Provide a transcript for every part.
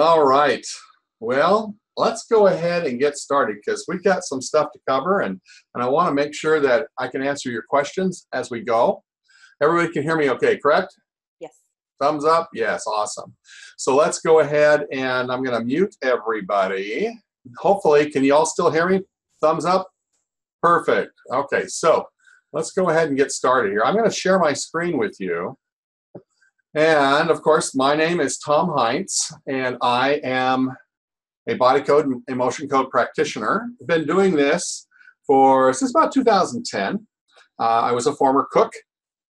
All right. Well, let's go ahead and get started because we've got some stuff to cover, and I want to make sure that I can answer your questions as we go. Everybody can hear me okay, correct? Yes. Thumbs up? Yes, awesome. So let's go ahead and I'm going to mute everybody. Hopefully, can you all still hear me? Thumbs up? Perfect. Okay, so let's go ahead and get started here. I'm going to share my screen with you. And of course, my name is Tom Heintz, and I am a body code and emotion code practitioner. I've been doing this since about 2010. I was a former cook,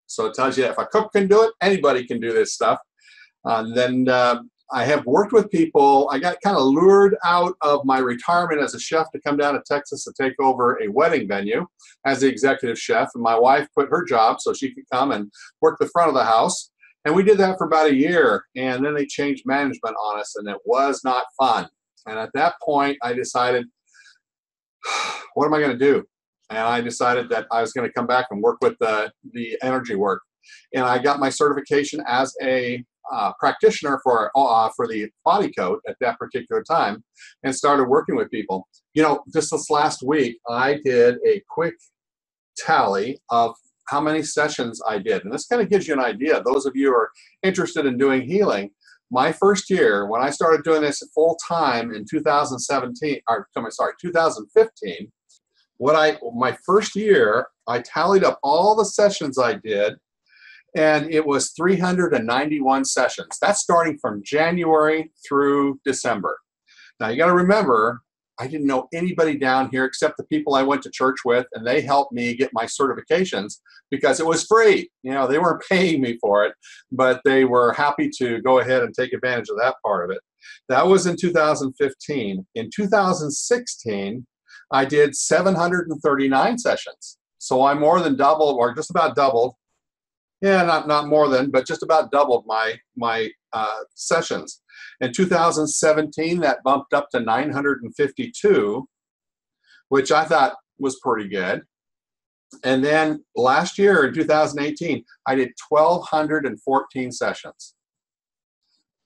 so it tells you if a cook can do it, anybody can do this stuff. I have worked with people. I got kind of lured out of my retirement as a chef to come down to Texas to take over a wedding venue as the executive chef, and my wife quit her job so she could come and work the front of the house. And we did that for about a year, and then they changed management on us, and it was not fun. And at that point, I decided, what am I going to do? And I decided that I was going to come back and work with the energy work. And I got my certification as a practitioner for the body code at that particular time and started working with people. You know, just this last week, I did a quick tally of how many sessions I did. And this kind of gives you an idea. Those of you who are interested in doing healing, my first year, when I started doing this full time in 2015, my first year, I tallied up all the sessions I did, and it was 391 sessions. That's starting from January through December. Now you got to remember, I didn't know anybody down here except the people I went to church with, and they helped me get my certifications because it was free. You know, they weren't paying me for it, but they were happy to go ahead and take advantage of that part of it. That was in 2015. In 2016, I did 739 sessions. So I more than doubled, or just about doubled. Yeah, not more than, but just about doubled my sessions. In 2017, that bumped up to 952, which I thought was pretty good. And then last year, in 2018, I did 1,214 sessions.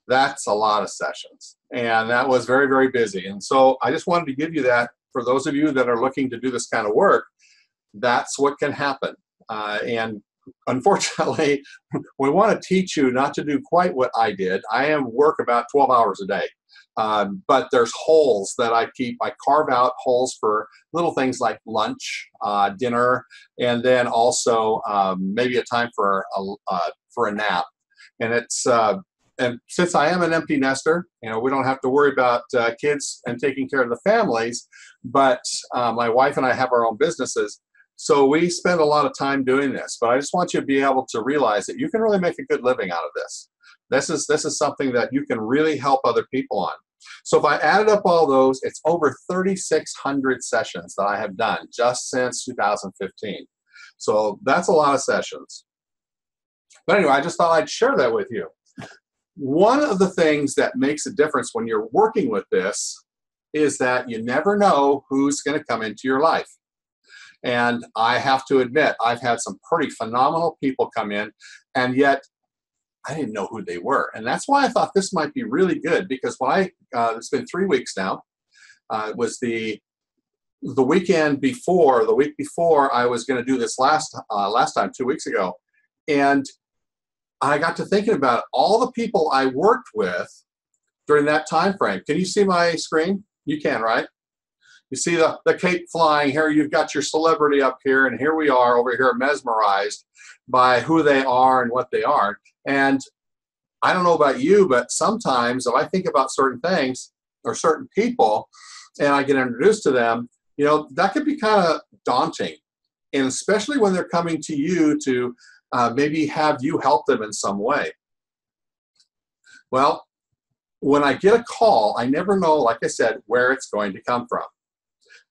That's a lot of sessions. And that was very, very busy. And so I just wanted to give you that for those of you that are looking to do this kind of work. That's what can happen. And unfortunately, we want to teach you not to do quite what I did. I work about 12 hours a day, but there's holes that I keep. I carve out holes for little things like lunch, dinner, and then also maybe a time for a nap. And since I am an empty nester, you know, we don't have to worry about kids and taking care of the families, but my wife and I have our own businesses. So we spend a lot of time doing this, but I just want you to be able to realize that you can really make a good living out of this. This is something that you can really help other people on. So if I added up all those, it's over 3,600 sessions that I have done just since 2015. So that's a lot of sessions. But anyway, I just thought I'd share that with you. One of the things that makes a difference when you're working with this is that you never know who's going to come into your life. And I have to admit, I've had some pretty phenomenal people come in, and yet I didn't know who they were. And that's why I thought this might be really good, because when it's been 3 weeks now. It was the week before I was going to do this last time, 2 weeks ago. And I got to thinking about all the people I worked with during that time frame. Can you see my screen? You can, right? You see the cape flying here. You've got your celebrity up here, and here we are over here mesmerized by who they are and what they are. And I don't know about you, but sometimes if I think about certain things or certain people and I get introduced to them, you know, that could be kind of daunting. And especially when they're coming to you to maybe have you help them in some way. Well, when I get a call, I never know, like I said, where it's going to come from.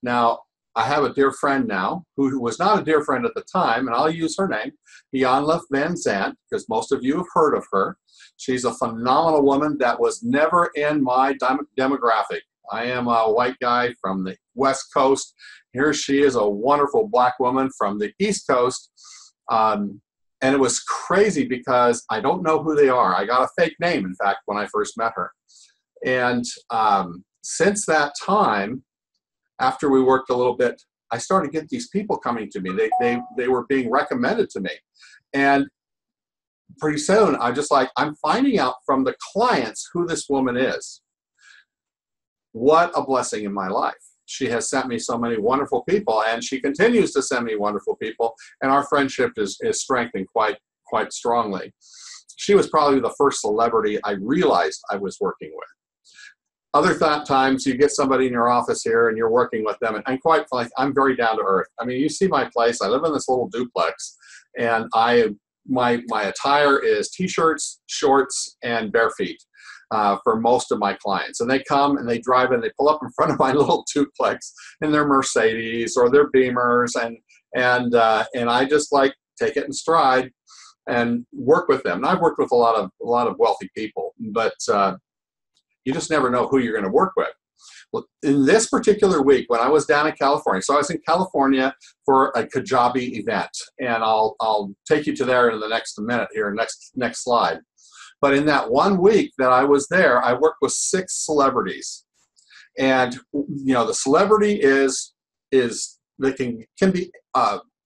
Now, I have a dear friend now who was not a dear friend at the time, and I'll use her name, Janla Van Zandt, because most of you have heard of her. She's a phenomenal woman that was never in my demographic. I am a white guy from the West Coast. Here she is, a wonderful black woman from the East Coast. And it was crazy because I don't know who they are. I got a fake name, in fact, when I first met her. And since that time, after we worked a little bit, I started to get these people coming to me. They were being recommended to me. And pretty soon, I'm finding out from the clients who this woman is. What a blessing in my life. She has sent me so many wonderful people, and she continues to send me wonderful people, and our friendship is strengthening quite strongly. She was probably the first celebrity I realized I was working with. Other times you get somebody in your office here and you're working with them, and quite frankly, I'm very down to earth. I mean, you see my place. I live in this little duplex, and my attire is t-shirts, shorts, and bare feet for most of my clients. And they come and they drive and they pull up in front of my little duplex in their Mercedes or their Beamers, and I just like take it in stride and work with them. And I've worked with a lot of wealthy people, but you just never know who you're going to work with. Well, in this particular week, when I was down in California, so I was in California for a Kajabi event, and I'll take you to there in the next minute here, next slide. But in that 1 week that I was there, I worked with 6 celebrities, and the celebrity is they can be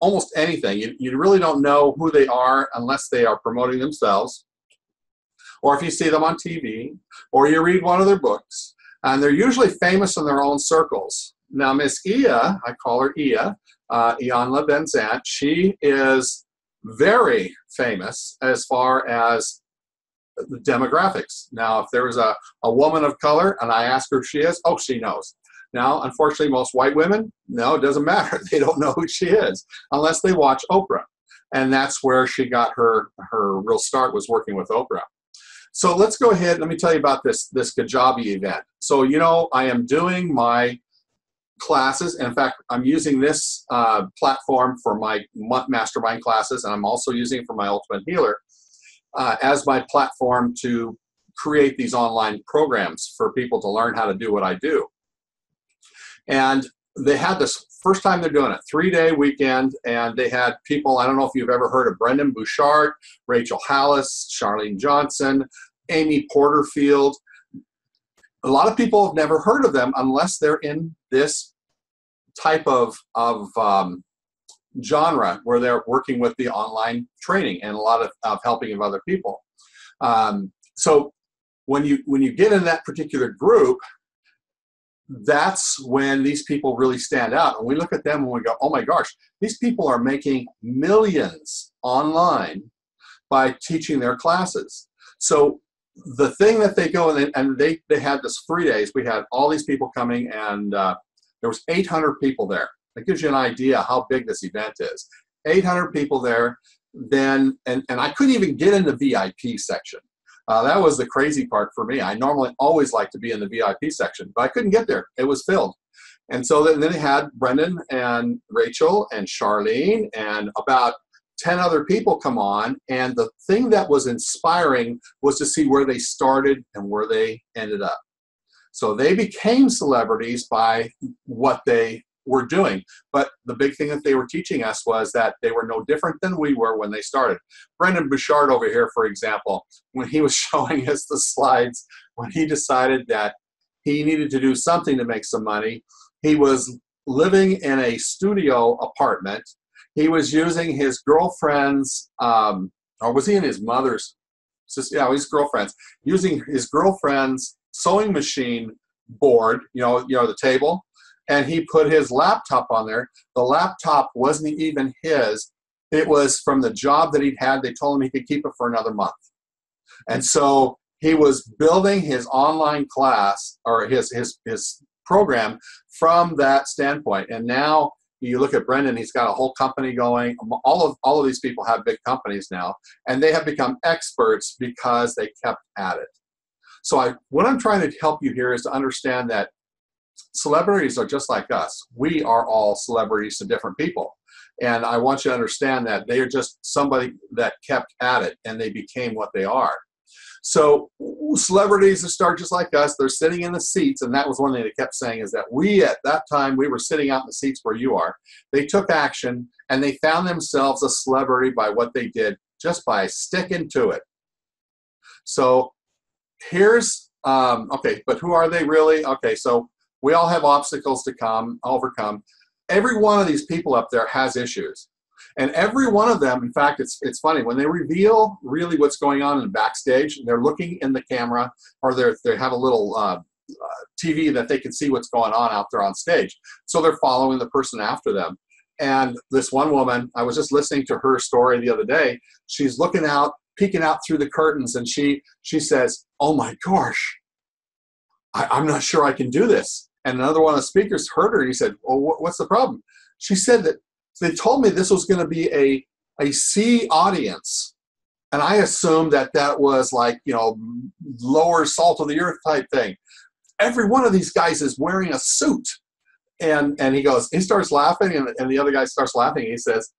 almost anything. You really don't know who they are unless they are promoting themselves, or if you see them on TV, or you read one of their books, and they're usually famous in their own circles. Now, Miss Ia, I call her Ia, Ianla Benzant, she is very famous as far as the demographics. Now, if there is a woman of color and I ask her who she is, oh, she knows. Now, unfortunately, most white women, no, it doesn't matter. They don't know who she is unless they watch Oprah. And that's where she got her real start, was working with Oprah. So let's go ahead. Let me tell you about this Kajabi event. So, I am doing my classes. In fact, I'm using this platform for my MasterMind classes, and I'm also using it for my Ultimate Healer as my platform to create these online programs for people to learn how to do what I do. And they had this first time they're doing it, 3-day weekend, and they had people, I don't know if you've ever heard of Brendon Bouchard, Rachel Hallis, Charlene Johnson, Amy Porterfield. A lot of people have never heard of them unless they're in this type of genre where they're working with the online training and a lot of helping of other people. So when you get in that particular group, that's when these people really stand out. And we look at them and we go, oh my gosh, these people are making millions online by teaching their classes. So the thing that they go and they had this 3 days, we had all these people coming, and there was 800 people there. That gives you an idea how big this event is. 800 people there. Then, and I couldn't even get in the VIP section. That was the crazy part for me. I normally always like to be in the VIP section, but I couldn't get there. It was filled. And so then they had Brendon and Rachel and Charlene and about 10 other people come on. And the thing that was inspiring was to see where they started and where they ended up. So they became celebrities by what they were doing. But the big thing that they were teaching us was that they were no different than we were when they started. Brendon Bouchard over here, for example, when he was showing us the slides, when he decided that he needed to do something to make some money, he was living in a studio apartment. He was using his girlfriend's, or was he in his mother's? Yeah, his girlfriend's, using his girlfriend's sewing machine board, the table, and he put his laptop on there. The laptop wasn't even his. It was from the job that he'd had. They told him he could keep it for another month. And so he was building his online class, or his program, from that standpoint. And now you look at Brendon, he's got a whole company going. All of these people have big companies now, and they have become experts because they kept at it. So what I'm trying to help you here is to understand that celebrities are just like us. We are all celebrities to different people. And I want you to understand that they are just somebody that kept at it and they became what they are. So celebrities that start just like us, they're sitting in the seats. And that was one thing they kept saying, is that we, at that time, we were sitting out in the seats where you are. They took action and they found themselves a celebrity by what they did, just by sticking to it. So here's Okay, but who are they really? Okay, so we all have obstacles to overcome. Every one of these people up there has issues. And every one of them, in fact, it's funny, when they reveal really what's going on in the backstage, they're looking in the camera, or they have a little TV that they can see what's going on out there on stage. So they're following the person after them. And this one woman, I was just listening to her story the other day. She's looking out, peeking out through the curtains, and she says, "Oh my gosh, I'm not sure I can do this." And another one of the speakers heard her, and he said, "Well, what's the problem?" She said that they told me this was going to be a C audience. And I assumed that was like, lower salt of the earth type thing. Every one of these guys is wearing a suit. And he starts laughing, and the other guy starts laughing. He says,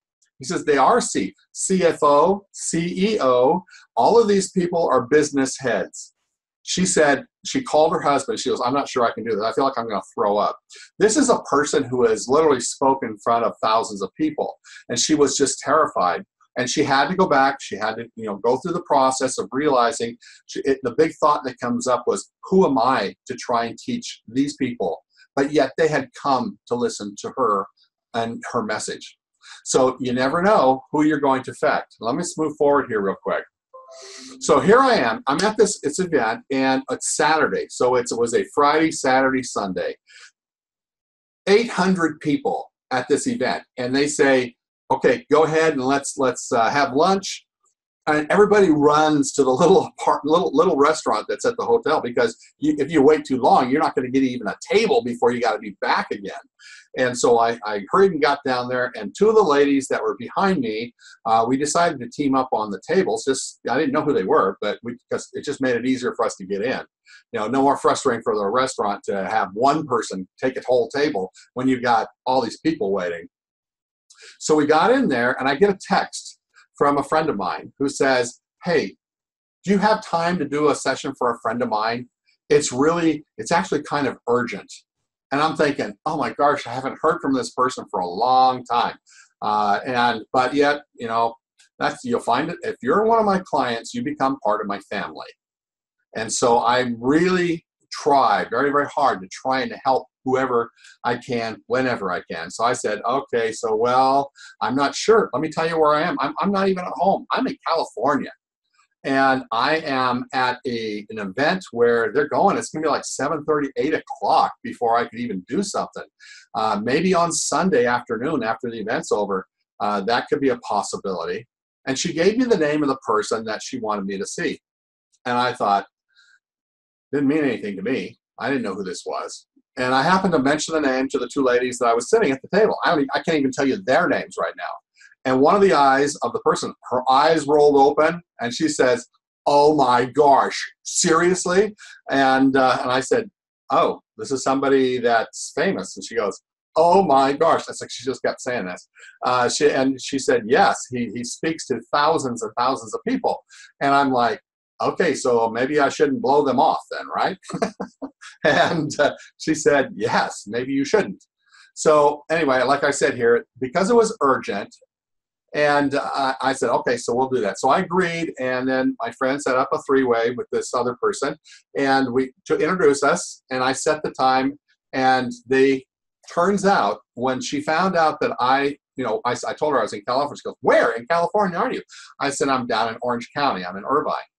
they are CFO, CEO, all of these people are business heads. She said, she called her husband. She goes, "I'm not sure I can do this. I feel like I'm going to throw up." This is a person who has literally spoken in front of thousands of people. And she was just terrified. And she had to go back. She had to, go through the process of realizing the big thought that comes up was, who am I to try and teach these people? But yet they had come to listen to her and her message. So you never know who you're going to affect. Let me move forward here real quick. So here I am. I'm at this event, and it's Saturday. So it was a Friday, Saturday, Sunday. 800 people at this event, and they say, "Okay, go ahead and let's have lunch." And everybody runs to the little restaurant that's at the hotel, because if you wait too long, you're not going to get even a table before you got to be back again. And so I hurried and got down there, and two of the ladies that were behind me, we decided to team up on the tables. I didn't know who they were, but because it just made it easier for us to get in. No more frustrating for the restaurant to have one person take a whole table when you've got all these people waiting. So we got in there, and I get a text from a friend of mine who says, "Hey, do you have time to do a session for a friend of mine? It's actually kind of urgent." And I'm thinking, oh my gosh, I haven't heard from this person for a long time. But yet, you'll find it. If you're one of my clients, you become part of my family. And so I really try very, very hard to try and help whoever I can, whenever I can. So I said, "Okay, I'm not sure. Let me tell you where I am. I'm not even at home. I'm in California. And I am at an event where they're going. It's going to be like 7:30, 8 o'clock before I could even do something. Maybe on Sunday afternoon after the event's over, that could be a possibility." And she gave me the name of the person that she wanted me to see. And I thought, didn't mean anything to me. I didn't know who this was. And I happened to mention the name to the two ladies that I was sitting at the table. I can't even tell you their names right now. And one of the eyes of the person, her eyes rolled open, and she says, "Oh my gosh, seriously?" And I said, "Oh, this is somebody that's famous." And she goes, "Oh my gosh." That's like she just kept saying this. She said, "Yes, he speaks to thousands and thousands of people." And I'm like, "Okay, so maybe I shouldn't blow them off then, right?" And she said, "Yes, maybe you shouldn't." So anyway, like I said here, because it was urgent, and I said, "Okay, so we'll do that." So I agreed, and then my friend set up a three-way with this other person, and to introduce us, and I set the time, and turns out when she found out that I told her I was in California. She goes, "Where in California are you?" I said, "I'm down in Orange County. I'm in Irvine."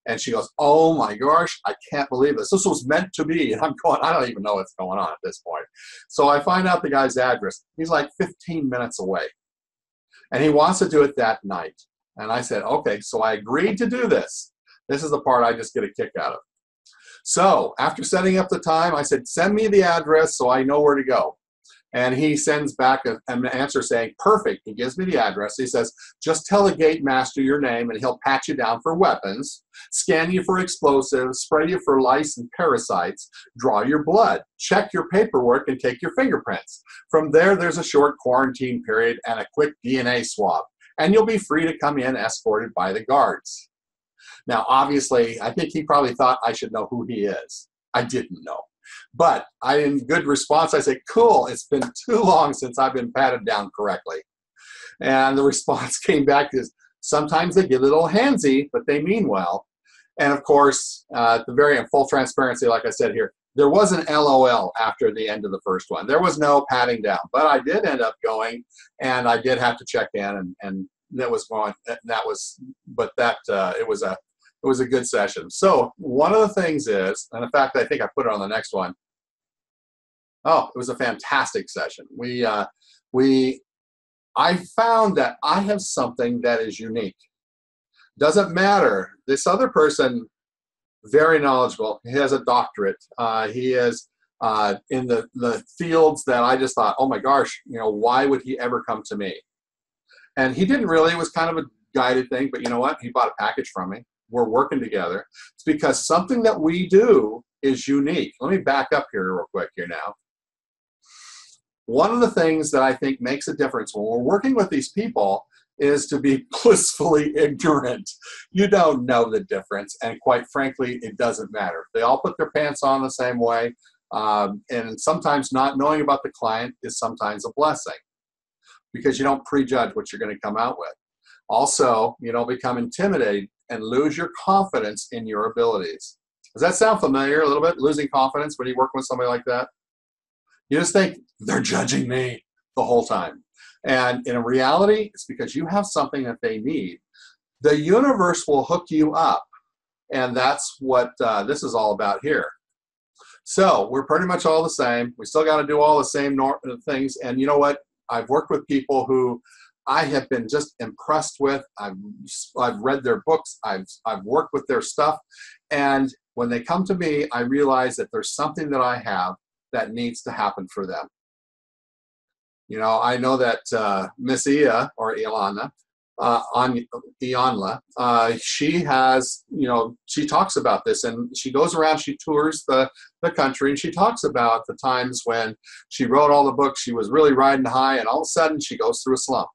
And she goes, "Oh my gosh, I can't believe this. This was meant to be." And I'm going, I don't even know what's going on at this point. So I find out the guy's address. He's like 15 minutes away. And he wants to do it that night. And I said, "Okay," so I agreed to do this. This is the part I just get a kick out of. So after setting up the time, I said, "Send me the address so I know where to go." And he sends back an answer saying, "Perfect." He gives me the address. He says, "Just tell the gate master your name, and he'll pat you down for weapons, scan you for explosives, spray you for lice and parasites, draw your blood, check your paperwork, and take your fingerprints. From there, there's a short quarantine period and a quick DNA swab, and you'll be free to come in escorted by the guards." Now, obviously, I think he probably thought I should know who he is. I didn't know. But in good response, I said, "Cool, it's been too long since I've been patted down correctly." And the response came back is, "Sometimes they get a little handsy, but they mean well." And of course, the very in full transparency, like I said here, there was an LOL after the end of the first one. There was no patting down, but I did end up going, and I did have to check in, and that was going. That was, but that it was a good session. So one of the things is, and in fact, I think I put it on the next one. Oh, it was a fantastic session. I found that I have something that is unique. Doesn't matter. This other person, very knowledgeable. He has a doctorate. He is in the fields that I just thought, oh my gosh, why would he ever come to me? And he didn't really. It was kind of a guided thing, but you know what? He bought a package from me. We're working together. It's because something that we do is unique. Let me back up here real quick here now. One of the things that I think makes a difference when we're working with these people is to be blissfully ignorant. You don't know the difference, and quite frankly, it doesn't matter. They all put their pants on the same way, and sometimes not knowing about the client is sometimes a blessing because you don't prejudge what you're going to come out with. Also, you don't become intimidated and lose your confidence in your abilities. Does that sound familiar a little bit, losing confidence when you work with somebody like that? You just think, they're judging me the whole time. And in reality, it's because you have something that they need. The universe will hook you up. And that's what this is all about here. So we're pretty much all the same. We still got to do all the same things. And you know what? I've worked with people who I have been just impressed with. I've read their books. I've worked with their stuff. And when they come to me, I realize that there's something that I have that needs to happen for them. I know that Miss Ia, or Ilana, Ionla, she has, she talks about this, and she goes around, she tours the country, and she talks about the times when she wrote all the books, she was really riding high, and all of a sudden she goes through a slump.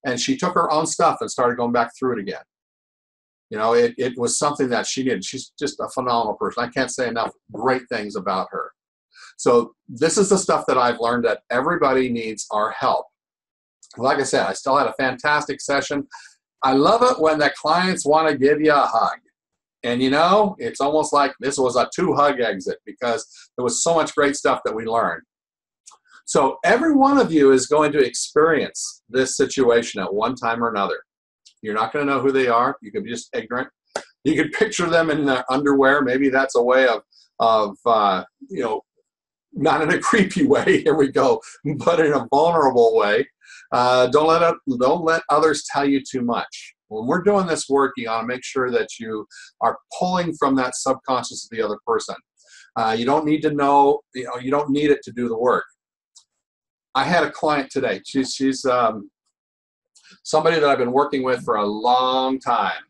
And she took her own stuff and started going back through it again. It was something that she did. She's just a phenomenal person. I can't say enough great things about her. So this is the stuff that I've learned, that everybody needs our help. Like I said, I still had a fantastic session. I love it when the clients want to give you a hug. And it's almost like this was a 2-hug exit because there was so much great stuff that we learned. So every one of you is going to experience this situation at one time or another. You're not going to know who they are. You could be just ignorant. You could picture them in their underwear. Maybe that's a way of not in a creepy way, here we go, but in a vulnerable way. Don't let others tell you too much. When we're doing this work, you got to make sure that you are pulling from that subconscious of the other person. You don't need to know, you don't need it to do the work. I had a client today. She's somebody that I've been working with for a long time.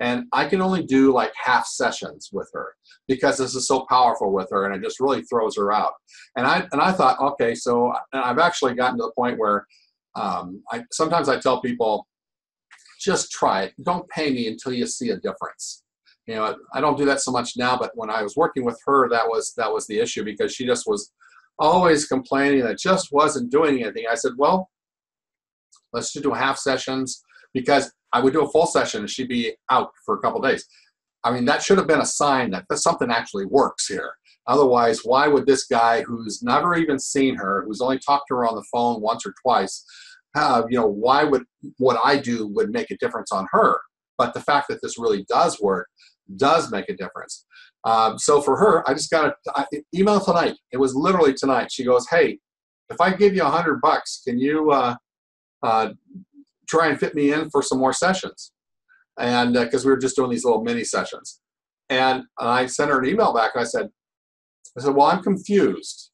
And I can only do like half sessions with her because this is so powerful with her, and it just really throws her out. And I thought, okay, so I've actually gotten to the point where sometimes I tell people, just try it. Don't pay me until you see a difference. I don't do that so much now, but when I was working with her, that was the issue, because she just was always complaining that just wasn't doing anything. I said, well, let's just do half sessions, because I would do a full session and she'd be out for a couple of days. I mean, that should have been a sign that something actually works here. Otherwise, why would this guy who's never even seen her, who's only talked to her on the phone once or twice, why would what I do would make a difference on her? But the fact that this really does work does make a difference. So for her, I just got an email tonight. It was literally tonight. She goes, hey, if I give you $100, can you try and fit me in for some more sessions? And because we were just doing these little mini sessions. And I sent her an email back. And I said, well, I'm confused.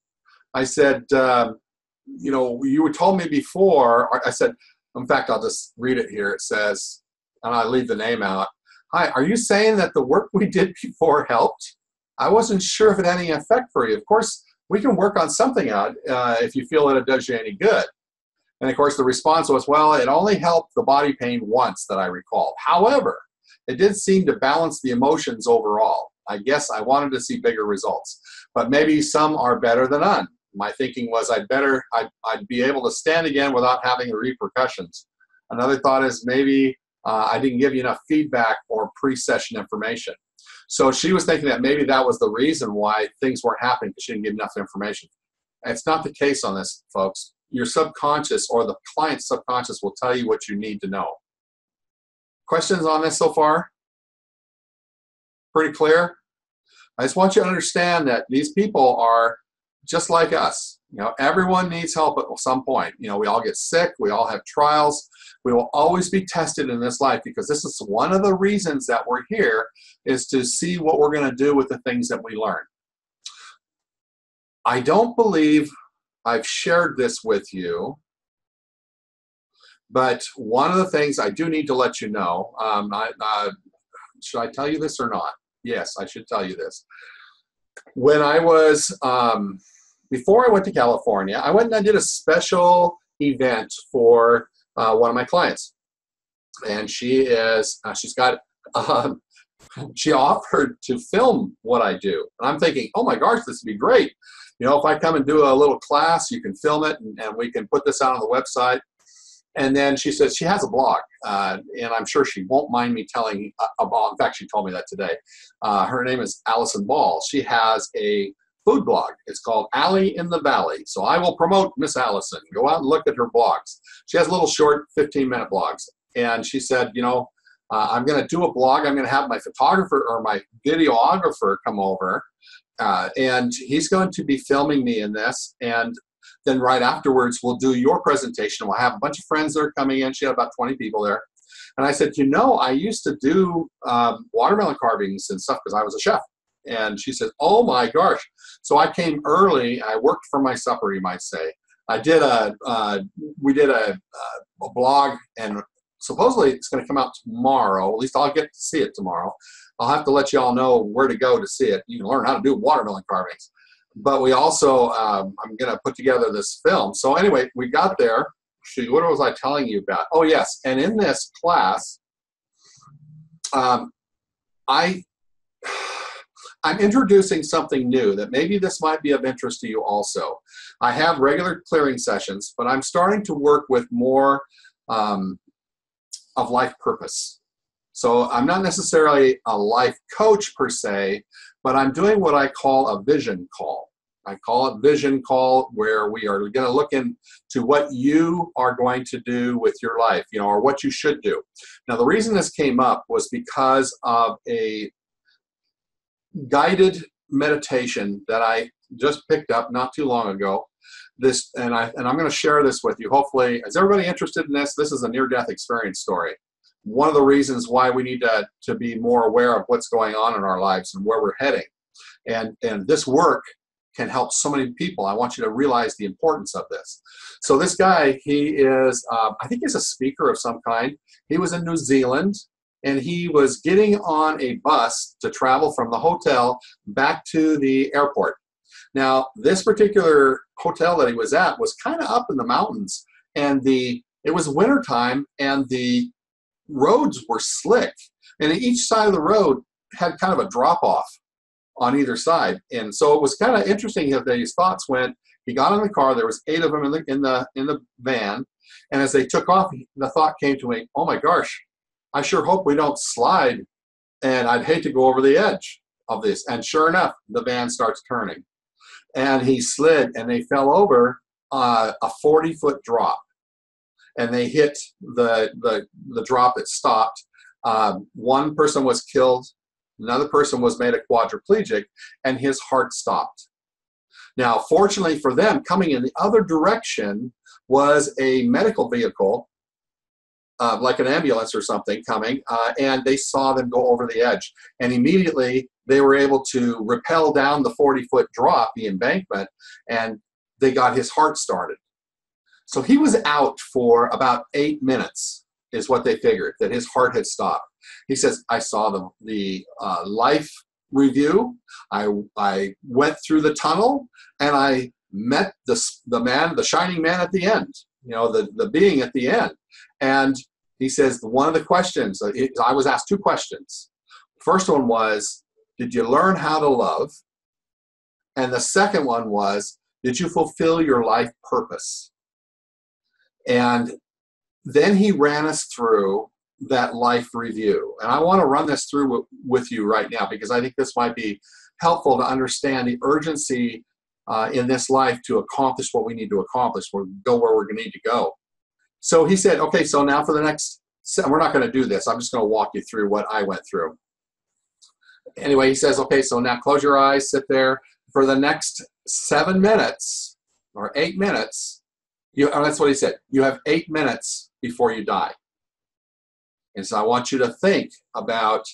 I said, you told me before. I said, in fact, I'll just read it here. It says, and I leave the name out. Hi, are you saying that the work we did before helped? I wasn't sure if it had any effect for you. Of course, we can work on something out if you feel that it does you any good. And of course, the response was, well, it only helped the body pain once that I recall. However, it did seem to balance the emotions overall. I guess I wanted to see bigger results, but maybe some are better than none. My thinking was I'd be able to stand again without having the repercussions. Another thought is maybe I didn't give you enough feedback or pre-session information. So she was thinking that maybe that was the reason why things weren't happening, because she didn't give enough information. And it's not the case on this, folks. Your subconscious or the client's subconscious will tell you what you need to know. Questions on this so far? Pretty clear? I just want you to understand that these people are just like us. You know, everyone needs help at some point. You know, we all get sick. We all have trials. We will always be tested in this life, because this is one of the reasons that we're here, is to see what we're going to do with the things that we learn. I don't believe I've shared this with you, but one of the things I do need to let you know, should I tell you this or not? Yes, I should tell you this. When I was, before I went to California, I went and I did a special event for one of my clients. And she offered to film what I do. And I'm thinking, oh my gosh, this would be great. You know, if I come and do a little class, you can film it and we can put this out on the website. And then she says she has a blog, and I'm sure she won't mind me telling about. In fact, she told me that today. Her name is Allison Ball. She has a food blog. It's called Alley in the Valley. So I will promote Miss Allison. Go out and look at her blogs. She has little short 15-minute blogs. And she said, you know, I'm going to do a blog. I'm going to have my photographer or my videographer come over, and he's going to be filming me in this. And then right afterwards, we'll do your presentation. We'll have a bunch of friends that are coming in. She had about 20 people there. And I said, you know, I used to do watermelon carvings and stuff because I was a chef. And she said, oh my gosh. So I came early. I worked for my supper, you might say. We did a blog, and supposedly it's going to come out tomorrow. At least I'll get to see it tomorrow. I'll have to let you all know where to go to see it. You can learn how to do watermelon carvings. But we also, I'm going to put together this film. So anyway, we got there. Shoot, what was I telling you about? Oh, yes. And in this class, I'm introducing something new that maybe this might be of interest to you also. I have regular clearing sessions, but I'm starting to work with more of life purpose. So I'm not necessarily a life coach per se, but I'm doing what I call a vision call. I call it vision call, where we are going to look into what you are going to do with your life, you know, or what you should do. Now, the reason this came up was because of a guided meditation that I just picked up not too long ago. And I'm going to share this with you. Hopefully, is everybody interested in this? This is a near-death experience story. One of the reasons why we need to be more aware of what's going on in our lives and where we're heading. And this work can help so many people. I want you to realize the importance of this. So this guy, he is, I think he's a speaker of some kind. He was in New Zealand, and he was getting on a bus to travel from the hotel back to the airport. Now, this particular hotel that he was at was kind of up in the mountains, and it was wintertime, and the roads were slick, and each side of the road had kind of a drop-off on either side. And so it was kind of interesting that his thoughts went. He got in the car. There was 8 of them in the van, and as they took off, the thought came to me, oh my gosh, I sure hope we don't slide, and I'd hate to go over the edge of this. And sure enough, the van starts turning, and he slid, and they fell over a 40-foot drop. And they hit the drop that stopped. One person was killed. Another person was made a quadriplegic, and his heart stopped. Now, fortunately for them, coming in the other direction was a medical vehicle, like an ambulance or something coming, and they saw them go over the edge. And immediately, they were able to rappel down the 40-foot drop, the embankment, and they got his heart started. So he was out for about 8 minutes, is what they figured, that his heart had stopped. He says, I saw the life review. I went through the tunnel, and I met the shining man at the end, you know, the being at the end. And he says, one of the questions, I was asked 2 questions. First one was, did you learn how to love? And the second one was, did you fulfill your life purpose? And then he ran us through that life review. And I want to run this through with you right now, because I think this might be helpful to understand the urgency in this life to accomplish what we need to accomplish, or go where we're going to need to go. So he said, okay, so now for the next, we're not going to do this. I'm just going to walk you through what I went through. Anyway, he says, okay, so now close your eyes, sit there. For the next 7 minutes or 8 minutes, that's what he said. You have 8 minutes before you die. And so I want you to think about,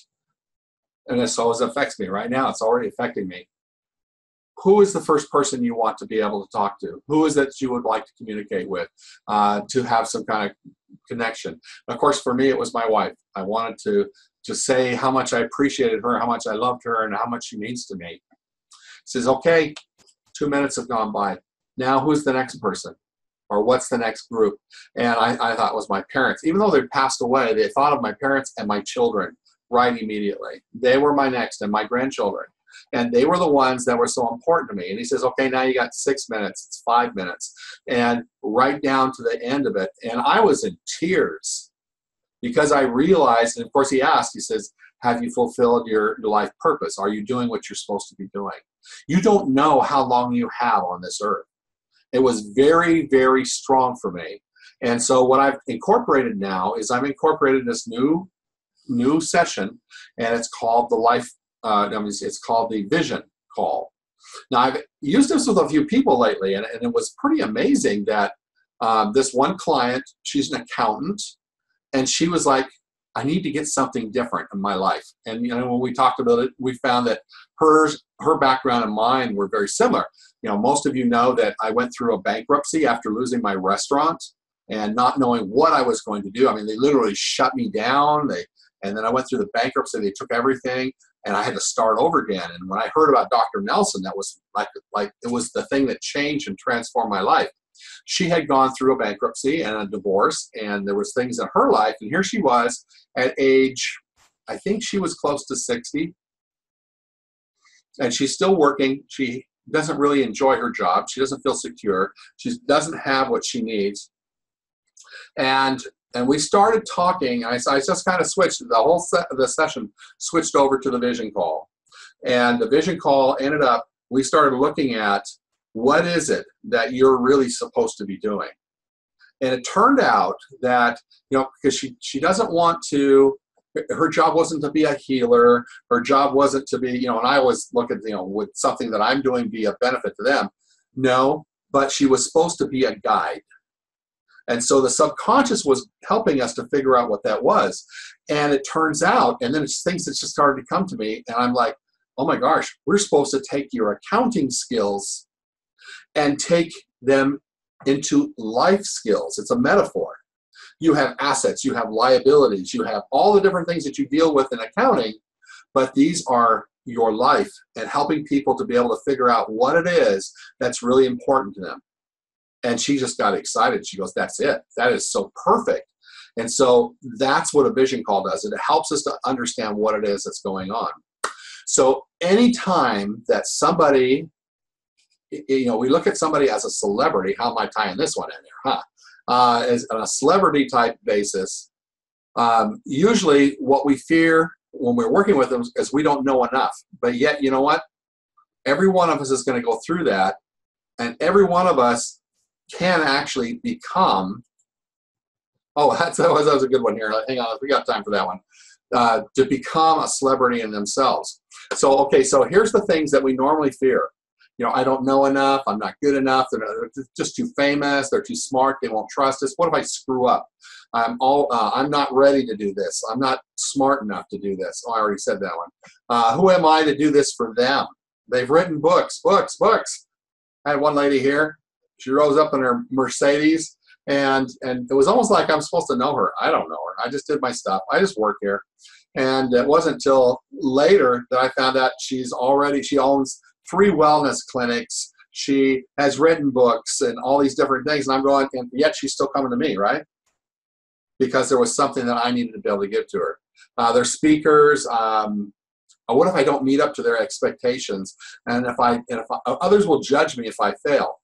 and this always affects me right now, it's already affecting me. Who is the first person you want to be able to talk to? Who is it you would like to communicate with, to have some kind of connection? And of course, for me, it was my wife. I wanted to say how much I appreciated her, how much I loved her, and how much she means to me. He says, okay, 2 minutes have gone by. Now who's the next person? Or what's the next group? And I thought it was my parents. Even though they passed away, they thought of my parents and my children right immediately. They were my next, and my grandchildren. And they were the ones that were so important to me. And he says, okay, now you got 6 minutes, it's 5 minutes, and right down to the end of it. And I was in tears, because I realized, and of course he asked, he says, have you fulfilled your life purpose? Are you doing what you're supposed to be doing? You don't know how long you have on this earth. It was very, very strong for me. And so what I've incorporated now is I've incorporated this new session, and it's called the life, it's called the vision call. Now, I've used this with a few people lately, and it was pretty amazing that this one client, she's an accountant, and she was like, I need to get something different in my life. And when we talked about it, we found that her background and mine were very similar. Most of you know that I went through a bankruptcy after losing my restaurant and not knowing what I was going to do. I mean, they literally shut me down. And then I went through the bankruptcy. They took everything, and I had to start over again. And when I heard about Dr. Nelson, that was like it was the thing that changed and transformed my life. She had gone through a bankruptcy and a divorce, and there was things in her life. And here she was at age, I think she was close to 60, and she's still working. She doesn't really enjoy her job. She doesn't feel secure. She doesn't have what she needs. And we started talking. I just kind of switched. The session switched over to the vision call. And the vision call ended up, we started looking at, what is it that you're really supposed to be doing? And it turned out that, because she doesn't want to, her job wasn't to be a healer. Her job wasn't to be, and I always look at, would something that I'm doing be a benefit to them? No, but she was supposed to be a guide. And so the subconscious was helping us to figure out what that was. And it turns out, and then it's things that just started to come to me, and I'm like, oh my gosh, we're supposed to take your accounting skills and take them into life skills. It's a metaphor. You have assets, you have liabilities, you have all the different things that you deal with in accounting, but these are your life, and helping people to be able to figure out what it is that's really important to them. And she just got excited. She goes, that's it. That is so perfect. And so that's what a vision call does. It helps us to understand what it is that's going on. So anytime that somebody, we look at somebody as a celebrity, how am I tying this one in there, huh? As on a celebrity type basis, usually what we fear when we're working with them is we don't know enough. But yet, you know what? Every one of us is going to go through that, and every one of us can actually become, that was a good one here. Hang on, we got time for that one. To become a celebrity in themselves. So here's the things that we normally fear. I don't know enough, I'm not good enough, they're just too famous, they're too smart, they won't trust us. What if I screw up? I'm not ready to do this. I'm not smart enough to do this. Oh, I already said that one. Who am I to do this for them? They've written books. I had one lady here. She rose up in her Mercedes, and it was almost like I'm supposed to know her. I don't know her. I just did my stuff. I just work here. And it wasn't until later that I found out she owns 3 wellness clinics. She has written books and all these different things. And I'm going, and yet she's still coming to me, right? Because there was something that I needed to be able to give to her. They're speakers. What if I don't meet up to their expectations? And if others will judge me if I fail.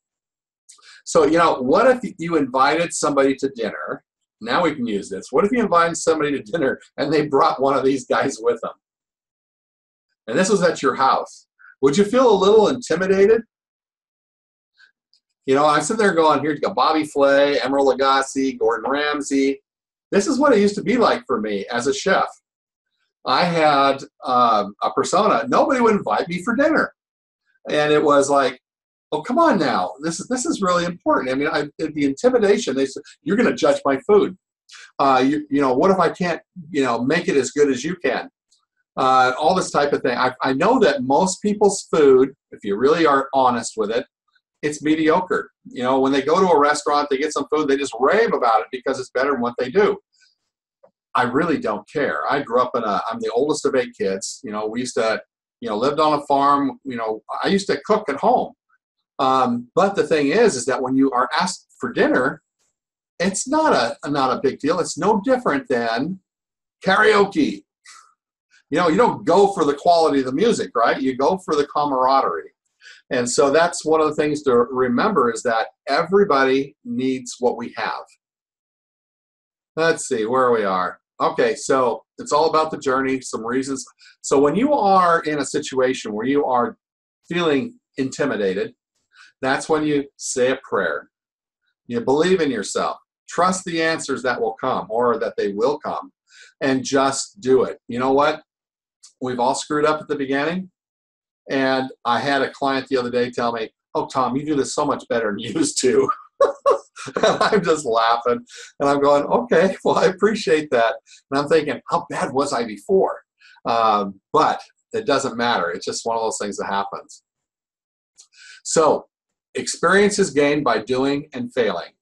So, what if you invited somebody to dinner Now we can use this. What if you invite somebody to dinner and they brought one of these guys with them? And this was at your house. Would you feel a little intimidated? You know, I'm sitting there going, here you go, Bobby Flay, Emeril Lagasse, Gordon Ramsay. This is what it used to be like for me as a chef. I had a persona. Nobody would invite me for dinner. And it was like, oh, come on now. This is really important. I mean, the intimidation, they said, you're going to judge my food. You know, what if I can't, you know, make it as good as you can? All this type of thing. I know that most people's food, if you really are honest with it, it's mediocre. You know, when they go to a restaurant, they get some food, they just rave about it because it's better than what they do. I really don't care. I grew up I'm the oldest of 8 kids. You know, we used to, you know, lived on a farm. You know, I used to cook at home. But the thing is that when you are asked for dinner, it's not a big deal. It's no different than karaoke. You know, you don't go for the quality of the music, right? You go for the camaraderie. And so that's one of the things to remember, is that everybody needs what we have. Let's see where we are. Okay, so it's all about the journey, some reasons. So when you are in a situation where you are feeling intimidated, that's when you say a prayer. You believe in yourself. Trust the answers that will come, or that they will come, and just do it. You know what? We've all screwed up at the beginning. And I had a client the other day tell me, oh, Tom, you do this so much better than you used to. And I'm just laughing. And I'm going, okay, well, I appreciate that. And I'm thinking, how bad was I before? But it doesn't matter. It's just one of those things that happens. So experience is gained by doing and failing.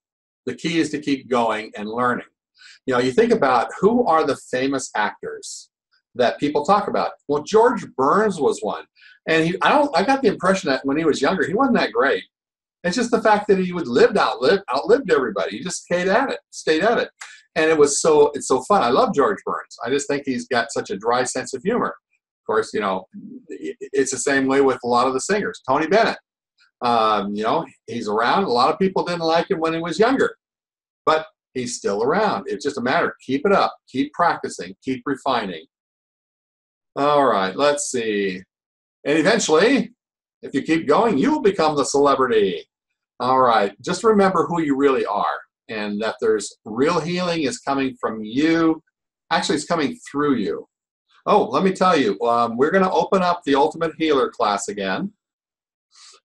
The key is to keep going and learning. You know, you think about, who are the famous actors that people talk about? Well, George Burns was one. And I got the impression that when he was younger, he wasn't that great. It's just the fact that he outlived everybody. He just stayed at it. And it's so fun. I love George Burns. I just think he's got such a dry sense of humor. Of course, you know, it's the same way with a lot of the singers. Tony Bennett, you know, he's around. A lot of people didn't like him when he was younger, but he's still around. It's just a matter of keep it up, keep practicing, keep refining. All right, let's see. And eventually, if you keep going, you will become the celebrity. All right, just remember who you really are, and that there's real healing is coming from you. Actually, it's coming through you. Oh, let me tell you, we're going to open up the Ultimate Healer class again.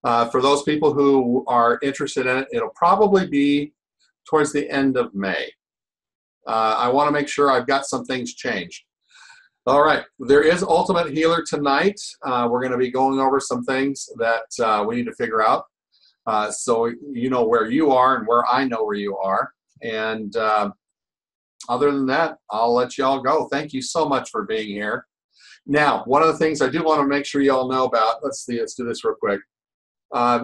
For those people who are interested in it, it'll probably be towards the end of May. I want to make sure I've got some things changed. All right, there is Ultimate Healer tonight. We're going to be going over some things that we need to figure out. So you know where you are and where I know where you are. And other than that, I'll let you all go. Thank you so much for being here. Now, one of the things I do want to make sure you all know about, let's do this real quick.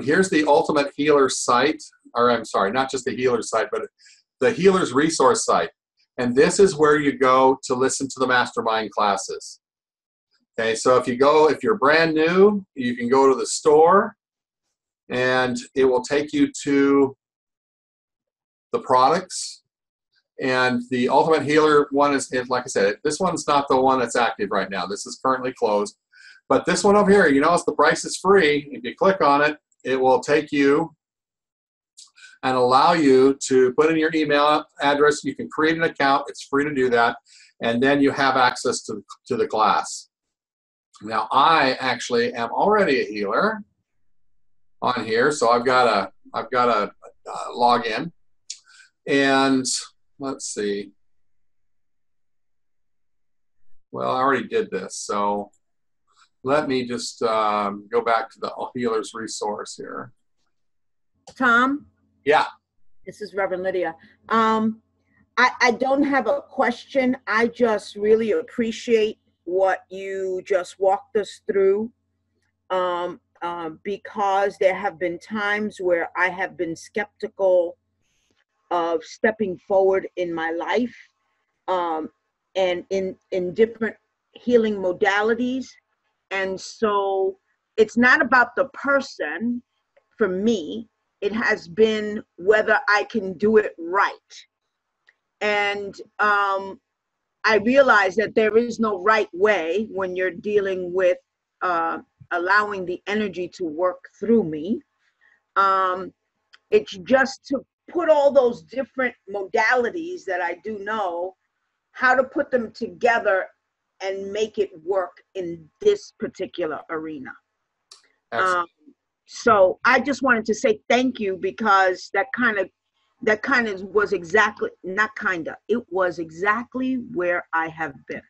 Here's the Ultimate Healer site, or I'm sorry, not just the Healer site, but the Healer's Resource site. And this is where you go to listen to the MasterMind classes. Okay, so if you're brand new, you can go to the store and it will take you to the products. And the Ultimate Healer one is, like I said, this one's not the one that's active right now. This is currently closed. But this one over here, you notice the price is free. If you click on it, it will take you and allow you to put in your email address. You can create an account. It's free to do that. And then you have access to the class. Now, I actually am already a healer on here. So I've got to log in. And let's see. Well, I already did this. So let me just go back to the Healer's Resource here. Tom? Yeah. This is Reverend Lydia. I don't have a question. I just really appreciate what you just walked us through, because there have been times where I have been skeptical of stepping forward in my life, and in different healing modalities. And so it's not about the person for me. It has been whether I can do it right. And I realized that there is no right way when you're dealing with allowing the energy to work through me. It's just to put all those different modalities that I do know, how to put them together and make it work in this particular arena. So I just wanted to say thank you, because that kind of was exactly, not kind of, it was exactly where I have been.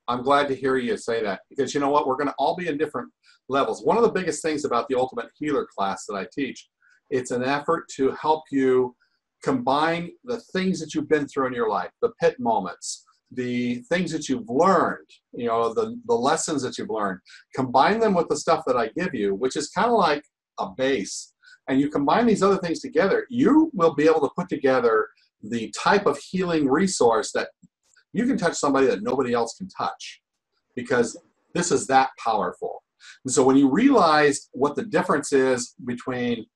I'm glad to hear you say that, because you know what, we're going to all be in different levels. One of the biggest things about the Ultimate Healer class that I teach, it's an effort to help you combine the things that you've been through in your life, the pit moments, the things that you've learned, you know, the lessons that you've learned, combine them with the stuff that I give you, which is kind of like a base. And you combine these other things together, you will be able to put together the type of healing resource that you can touch somebody that nobody else can touch, because this is that powerful. And so when you realize what the difference is between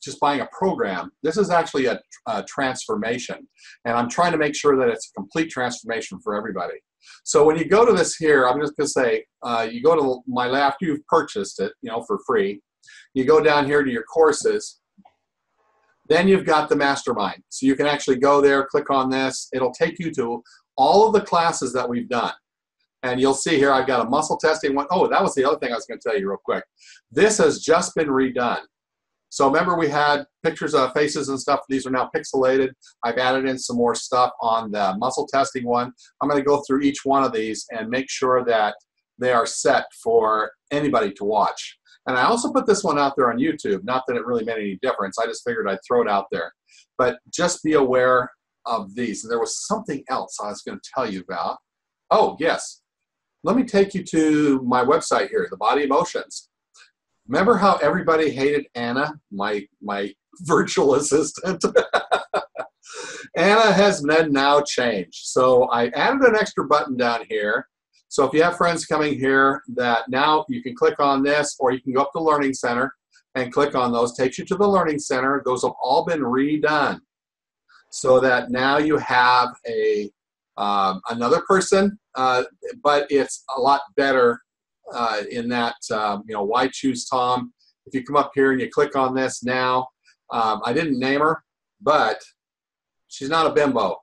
just buying a program, this is actually a transformation. And I'm trying to make sure that it's a complete transformation for everybody. So when you go to this here, I'm just going to say, you go to my lab after you've purchased it, you know, for free. You go down here to your courses. Then you've got the MasterMind. So you can actually go there, click on this. It'll take you to all of the classes that we've done. And you'll see here, I've got a muscle testing one. Oh, that was the other thing I was going to tell you real quick. This has just been redone. So remember, we had pictures of faces and stuff. These are now pixelated. I've added in some more stuff on the muscle testing one. I'm going to go through each one of these and make sure that they are set for anybody to watch. And I also put this one out there on YouTube. Not that it really made any difference. I just figured I'd throw it out there. But just be aware of these. And there was something else I was going to tell you about. Oh, yes. Let me take you to my website here, The Body Emotions. Remember how everybody hated Anna, my virtual assistant? Anna has now changed. So I added an extra button down here. So if you have friends coming here, that now you can click on this, or you can go up to Learning Center and click on those. Takes you to the Learning Center. Those have all been redone, so that now you have a another person, but it's a lot better in that, you know, why choose Tom? If you come up here and you click on this now, I didn't name her, but she's not a bimbo.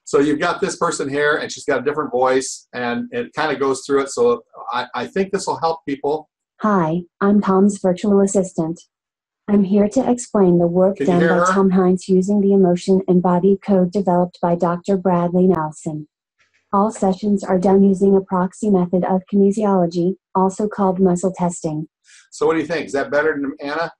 So you've got this person here, and she's got a different voice, and it kind of goes through it. So I think this will help people. Hi, I'm Tom's virtual assistant. I'm here to explain the work done by Tom Heintz using the emotion and body code developed by Dr. Bradley Nelson. All sessions are done using a proxy method of kinesiology, also called muscle testing. So what do you think? Is that better than Anna?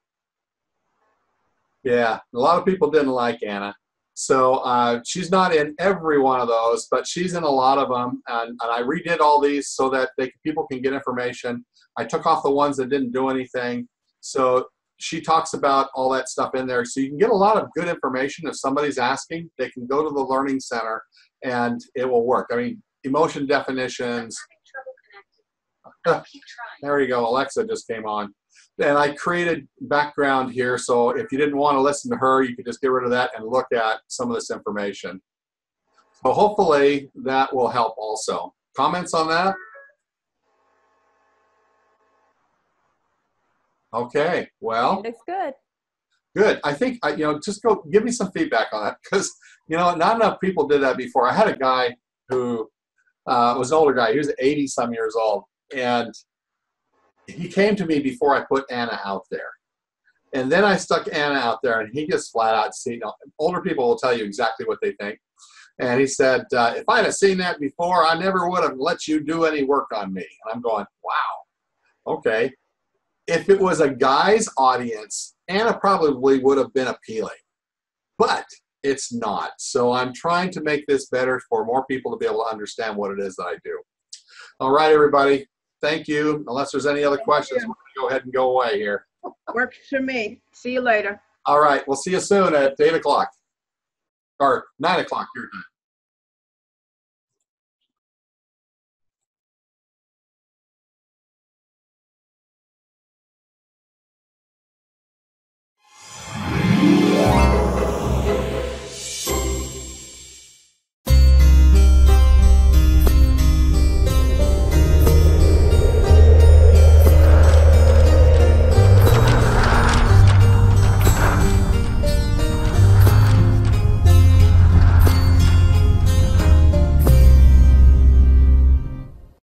Yeah, a lot of people didn't like Anna. So she's not in every one of those, but she's in a lot of them. And I redid all these so that people can get information. I took off the ones that didn't do anything. So she talks about all that stuff in there. So you can get a lot of good information. If somebody's asking, they can go to the Learning Center and it will work. I mean, emotion definitions. There you go. Alexa just came on. And I created background here, so if you didn't want to listen to her, you could just get rid of that and look at some of this information. So hopefully that will help also. Comments on that? Okay, well. It looks good. Good. I think, you know, just go give me some feedback on that, because, you know, not enough people did that before. I had a guy who was an older guy. He was 80-some years old, and he came to me before I put Anna out there. And then I stuck Anna out there, and he just flat out, see, you know, older people will tell you exactly what they think. And he said, if I'd have seen that before, I never would have let you do any work on me. And I'm going, wow, okay. If it was a guy's audience, Anna probably would have been appealing. But it's not. So I'm trying to make this better for more people to be able to understand what it is that I do. All right, everybody. Thank you. Unless there's any other questions, we're going to go ahead and go away here. Works for me. See you later. All right. We'll see you soon at 8 o'clock or 9 o'clock your time.